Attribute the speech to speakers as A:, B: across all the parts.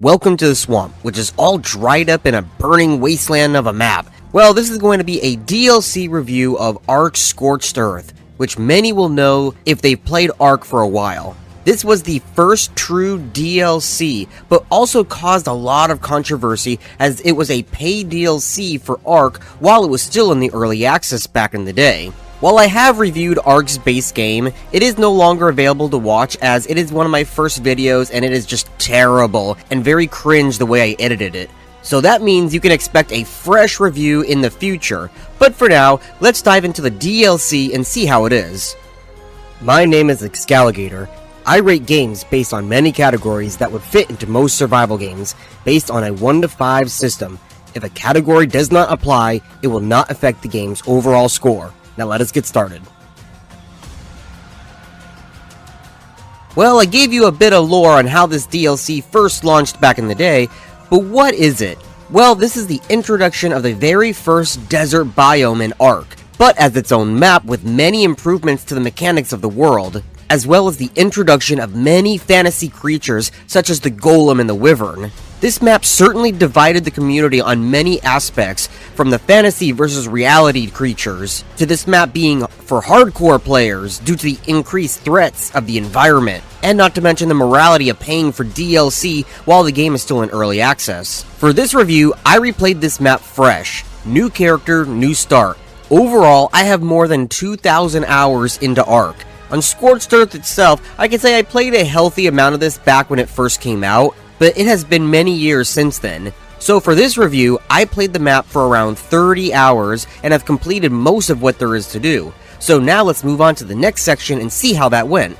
A: Welcome to the swamp, which is all dried up in a burning wasteland of a map. Well, this is going to be a DLC review of Ark's Scorched Earth, which many will know if they've played Ark for a while. This was the first true DLC, but also caused a lot of controversy as it was a paid DLC for Ark while it was still in the early access back in the day. While I have reviewed Ark's base game, it is no longer available to watch as it is one of my first videos and it is just terrible and very cringe the way I edited it. So that means you can expect a fresh review in the future, but for now, let's dive into the DLC and see how it is. My name is Excalligator. I rate games based on many categories that would fit into most survival games, based on a 1 to 5 system. If a category does not apply, it will not affect the game's overall score. Now let us get started. Well, I gave you a bit of lore on how this DLC first launched back in the day, but what is it? Well, this is the introduction of the very first desert biome in Ark, but as its own map with many improvements to the mechanics of the world, as well as the introduction of many fantasy creatures such as the golem and the wyvern. This map certainly divided the community on many aspects, from the fantasy versus reality creatures, to this map being for hardcore players due to the increased threats of the environment, and not to mention the morality of paying for DLC while the game is still in early access. For this review, I replayed this map fresh. New character, new start. Overall, I have more than 2,000 hours into Ark. On Scorched Earth itself, I can say I played a healthy amount of this back when it first came out, but it has been many years since then. So for this review, I played the map for around 30 hours and have completed most of what there is to do. So now let's move on to the next section and see how that went.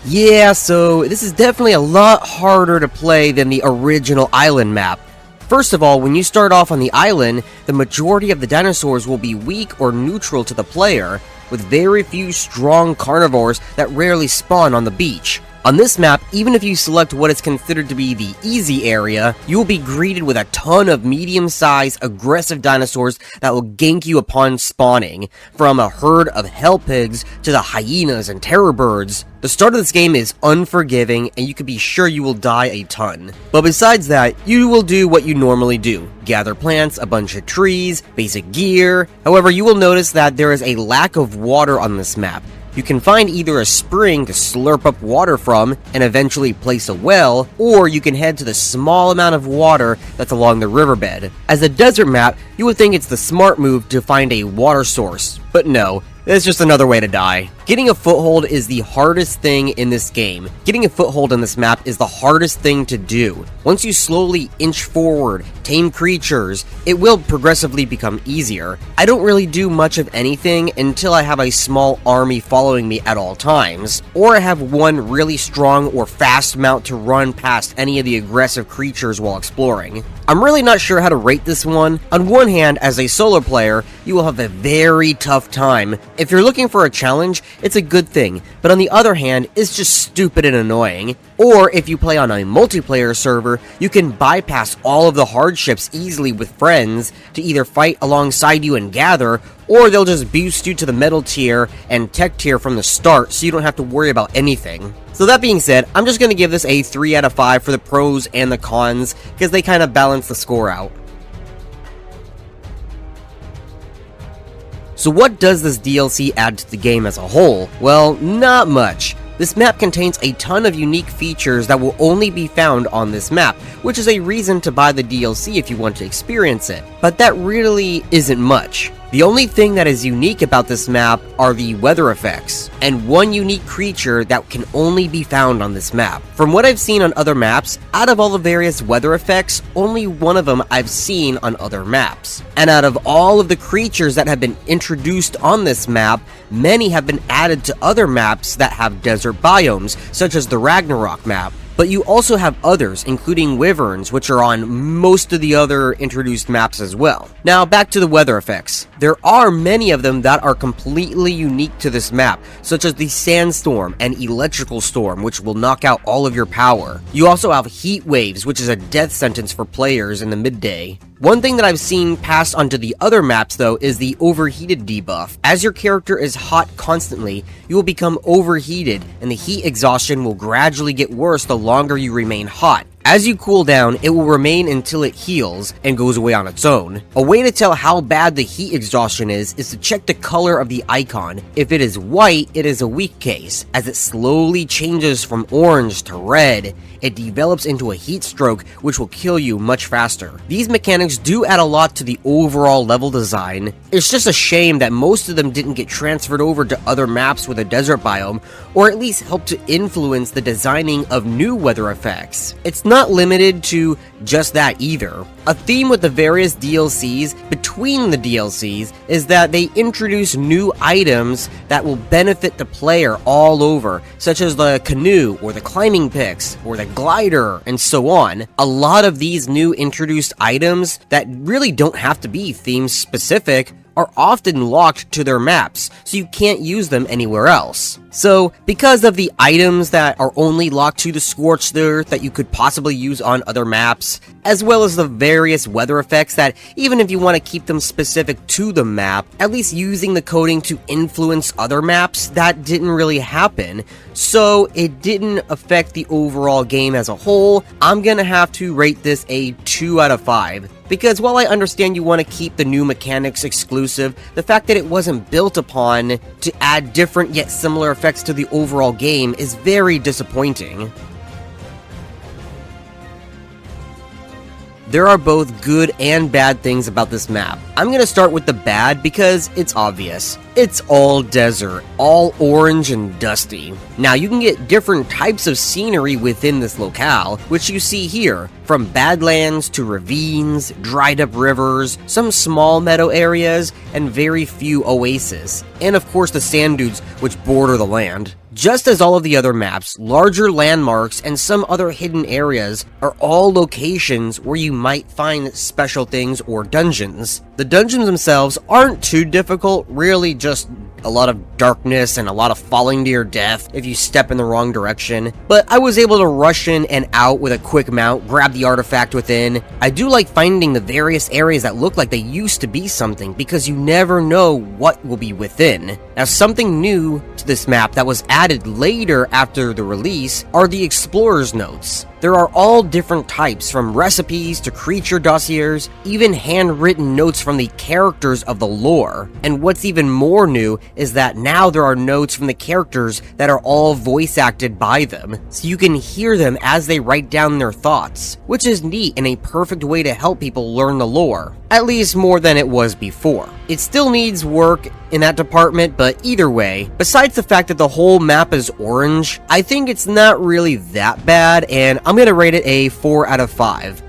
A: Yeah, so this is definitely a lot harder to play than the original island map. First of all, when you start off on the island, the majority of the dinosaurs will be weak or neutral to the player, with very few strong carnivores that rarely spawn on the beach. On this map, even if you select what is considered to be the easy area, you will be greeted with a ton of medium-sized, aggressive dinosaurs that will gank you upon spawning, from a herd of hell pigs to the hyenas and terror birds. The start of this game is unforgiving, and you can be sure you will die a ton. But besides that, you will do what you normally do. Gather plants, a bunch of trees, basic gear. However, you will notice that there is a lack of water on this map. You can find either a spring to slurp up water from and eventually place a well, or you can head to the small amount of water that's along the riverbed. As a desert map, you would think it's the smart move to find a water source, but no. It's just another way to die. Getting a foothold is the hardest thing in this game. Getting a foothold in this map is the hardest thing to do. Once you slowly inch forward, tame creatures, it will progressively become easier. I don't really do much of anything until I have a small army following me at all times, or I have one really strong or fast mount to run past any of the aggressive creatures while exploring. I'm really not sure how to rate this one. On one hand, as a solo player, you will have a very tough time. If you're looking for a challenge, it's a good thing, but on the other hand, it's just stupid and annoying. Or if you play on a multiplayer server, you can bypass all of the hardships easily with friends to either fight alongside you and gather, or they'll just boost you to the metal tier and tech tier from the start so you don't have to worry about anything. So that being said, I'm just going to give this a 3 out of 5 for the pros and the cons, because they kind of balance the score out. So what does this DLC add to the game as a whole? Well, not much. This map contains a ton of unique features that will only be found on this map, which is a reason to buy the DLC if you want to experience it. But that really isn't much. The only thing that is unique about this map are the weather effects, and one unique creature that can only be found on this map. From what I've seen on other maps, out of all the various weather effects, only one of them I've seen on other maps. And out of all of the creatures that have been introduced on this map, many have been added to other maps that have desert biomes, such as the Ragnarok map. But you also have others, including wyverns, which are on most of the other introduced maps as well. Now, back to the weather effects. There are many of them that are completely unique to this map, such as the sandstorm and electrical storm, which will knock out all of your power. You also have heat waves, which is a death sentence for players in the midday. One thing that I've seen passed onto the other maps though is the overheated debuff. As your character is hot constantly, you will become overheated and the heat exhaustion will gradually get worse the longer you remain hot. As you cool down, it will remain until it heals and goes away on its own. A way to tell how bad the heat exhaustion is to check the color of the icon. If it is white, it is a weak case. As it slowly changes from orange to red, it develops into a heat stroke which will kill you much faster. These mechanics do add a lot to the overall level design. It's just a shame that most of them didn't get transferred over to other maps with a desert biome, or at least help to influence the designing of new weather effects. It's not limited to just that either. A theme with the various DLCs between the DLCs is that they introduce new items that will benefit the player all over, such as the canoe or the climbing picks or the glider and so on. A lot of these new introduced items that really don't have to be theme specific are often locked to their maps, so you can't use them anywhere else. So, because of the items that are only locked to the Scorched Earth that you could possibly use on other maps, as well as the various weather effects that, even if you want to keep them specific to the map, at least using the coding to influence other maps, that didn't really happen. So, it didn't affect the overall game as a whole. I'm gonna have to rate this a 2 out of 5. Because while I understand you want to keep the new mechanics exclusive, the fact that it wasn't built upon to add different yet similar effects to the overall game is very disappointing. There are both good and bad things about this map. I'm gonna start with the bad because it's obvious. It's all desert, all orange and dusty. Now you can get different types of scenery within this locale, which you see here, from badlands to ravines, dried up rivers, some small meadow areas, and very few oases, and of course the sand dunes which border the land. Just as all of the other maps, larger landmarks and some other hidden areas are all locations where you might find special things or dungeons. The dungeons themselves aren't too difficult, really just a lot of darkness and a lot of falling to your death if you step in the wrong direction, but I was able to rush in and out with a quick mount, grab the artifact within. I do like finding the various areas that look like they used to be something, because you never know what will be within. Now, something new to this map that was added later after the release are the Explorer's Notes. There are all different types, from recipes to creature dossiers, even handwritten notes from the characters of the lore. And what's even more new is that now there are notes from the characters that are all voice acted by them, so you can hear them as they write down their thoughts, which is neat and a perfect way to help people learn the lore, at least more than it was before. It still needs work in that department, but either way, besides the fact that the whole map is orange, I think it's not really that bad, and I'm gonna rate it a 4 out of 5.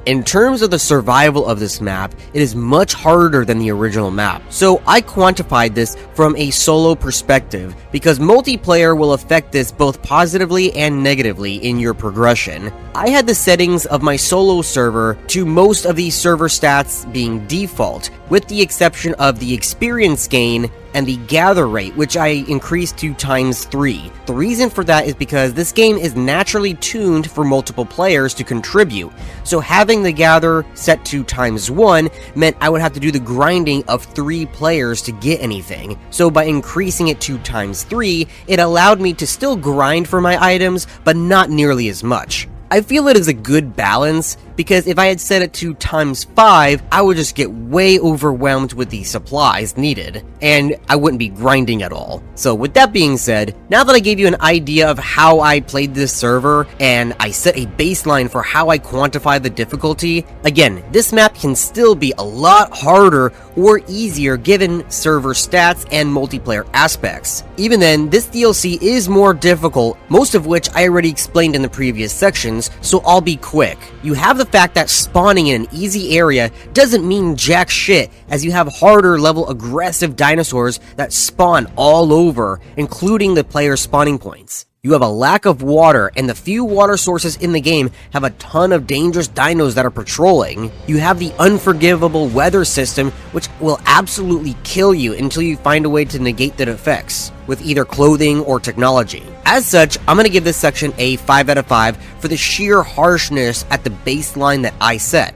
A: In terms of the survival of this map, it is much harder than the original map. So I quantified this from a solo perspective, because multiplayer will affect this both positively and negatively in your progression. I had the settings of my solo server to most of these server stats being default, with the exception of the experience gain and the gather rate, which I increased to ×3. The reason for that is because this game is naturally tuned for multiple players to contribute, so having the gather set to ×1 meant I would have to do the grinding of 3 players to get anything. So by increasing it to ×3, it allowed me to still grind for my items, but not nearly as much. I feel it is a good balance, because if I had set it to ×5, I would just get way overwhelmed with the supplies needed, and I wouldn't be grinding at all. So with that being said, now that I gave you an idea of how I played this server, and I set a baseline for how I quantify the difficulty, again, this map can still be a lot harder or easier given server stats and multiplayer aspects. Even then, this DLC is more difficult, most of which I already explained in the previous sections, so I'll be quick. You have the fact that spawning in an easy area doesn't mean jack shit, as you have harder level aggressive dinosaurs that spawn all over, including the player's spawning points. You have a lack of water, and the few water sources in the game have a ton of dangerous dinos that are patrolling. You have the unforgivable weather system, which will absolutely kill you until you find a way to negate the effects, with either clothing or technology. As such, I'm going to give this section a 5 out of 5 for the sheer harshness at the baseline that I set.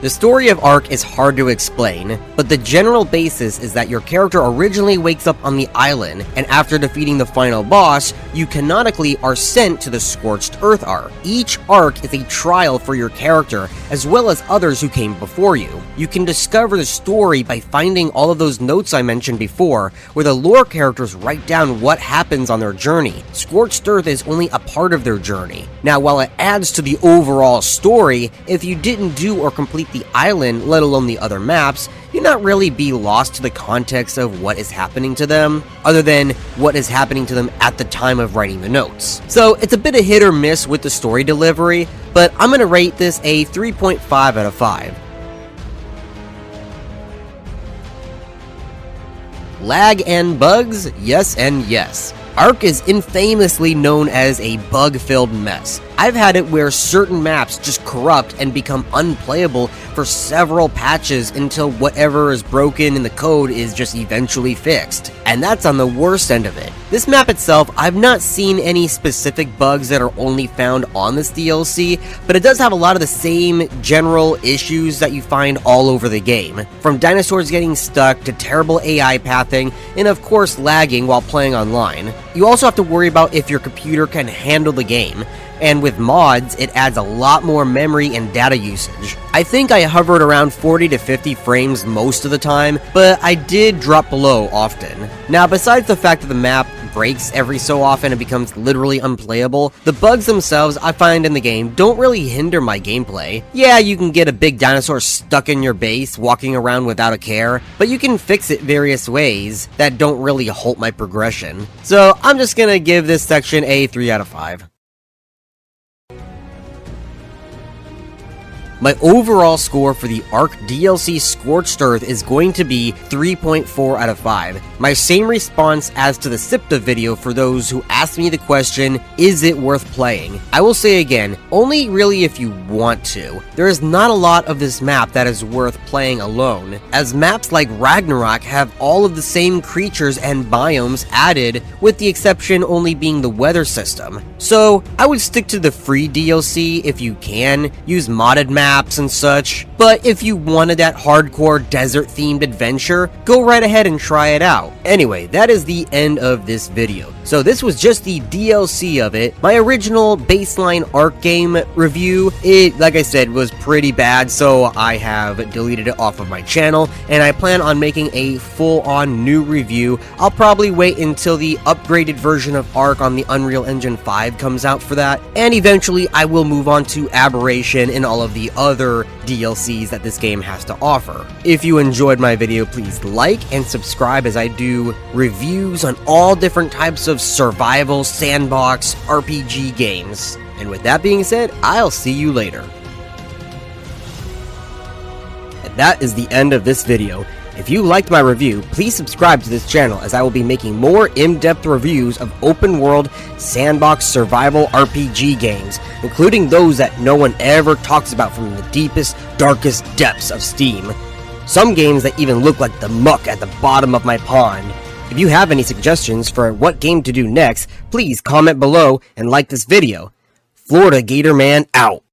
A: The story of Ark is hard to explain, but the general basis is that your character originally wakes up on the island, and after defeating the final boss, you canonically are sent to the Scorched Earth Ark. Each arc is a trial for your character, as well as others who came before you. You can discover the story by finding all of those notes I mentioned before, where the lore characters write down what happens on their journey. Scorched Earth is only a part of their journey. Now, while it adds to the overall story, if you didn't do or complete the island, let alone the other maps, you'd not really be lost to the context of what is happening to them, other than what is happening to them at the time of writing the notes. So it's a bit of hit or miss with the story delivery, but I'm gonna rate this a 3.5 out of 5. Lag and bugs? Yes and yes. Ark is infamously known as a bug-filled mess. I've had it where certain maps just corrupt and become unplayable for several patches until whatever is broken in the code is just eventually fixed. And that's on the worst end of it. This map itself, I've not seen any specific bugs that are only found on this DLC, but it does have a lot of the same general issues that you find all over the game. From dinosaurs getting stuck to terrible AI pathing, and of course lagging while playing online. You also have to worry about if your computer can handle the game, and with mods, it adds a lot more memory and data usage. I think I hovered around 40 to 50 frames most of the time, but I did drop below often. Now, besides the fact that the map breaks every so often and becomes literally unplayable, the bugs themselves I find in the game don't really hinder my gameplay. Yeah, you can get a big dinosaur stuck in your base, walking around without a care, but you can fix it various ways that don't really halt my progression. So I'm just gonna give this section a 3 out of 5. My overall score for the Ark DLC Scorched Earth is going to be 3.4 out of 5. My same response as to the SIPTA video for those who asked me the question, is it worth playing? I will say again, only really if you want to. There is not a lot of this map that is worth playing alone, as maps like Ragnarok have all of the same creatures and biomes added, with the exception only being the weather system. So I would stick to the free DLC if you can, use modded maps and such, but if you wanted that hardcore desert-themed adventure, go right ahead and try it out. Anyway, that is the end of this video. So this was just the DLC of it. My original baseline Ark game review, it, like I said, was pretty bad, so I have deleted it off of my channel, and I plan on making a full-on new review. I'll probably wait until the upgraded version of Ark on the Unreal Engine 5 comes out for that, and eventually I will move on to Aberration and all of the other DLCs that this game has to offer. If you enjoyed my video, please like and subscribe as I do reviews on all different types of survival, sandbox, RPG games. And with that being said, I'll see you later. And that is the end of this video. If you liked my review, please subscribe to this channel as I will be making more in-depth reviews of open-world, sandbox survival RPG games, including those that no one ever talks about from the deepest, darkest depths of Steam. Some games that even look like the muck at the bottom of my pond. If you have any suggestions for what game to do next, please comment below and like this video. Florida Gator Man out.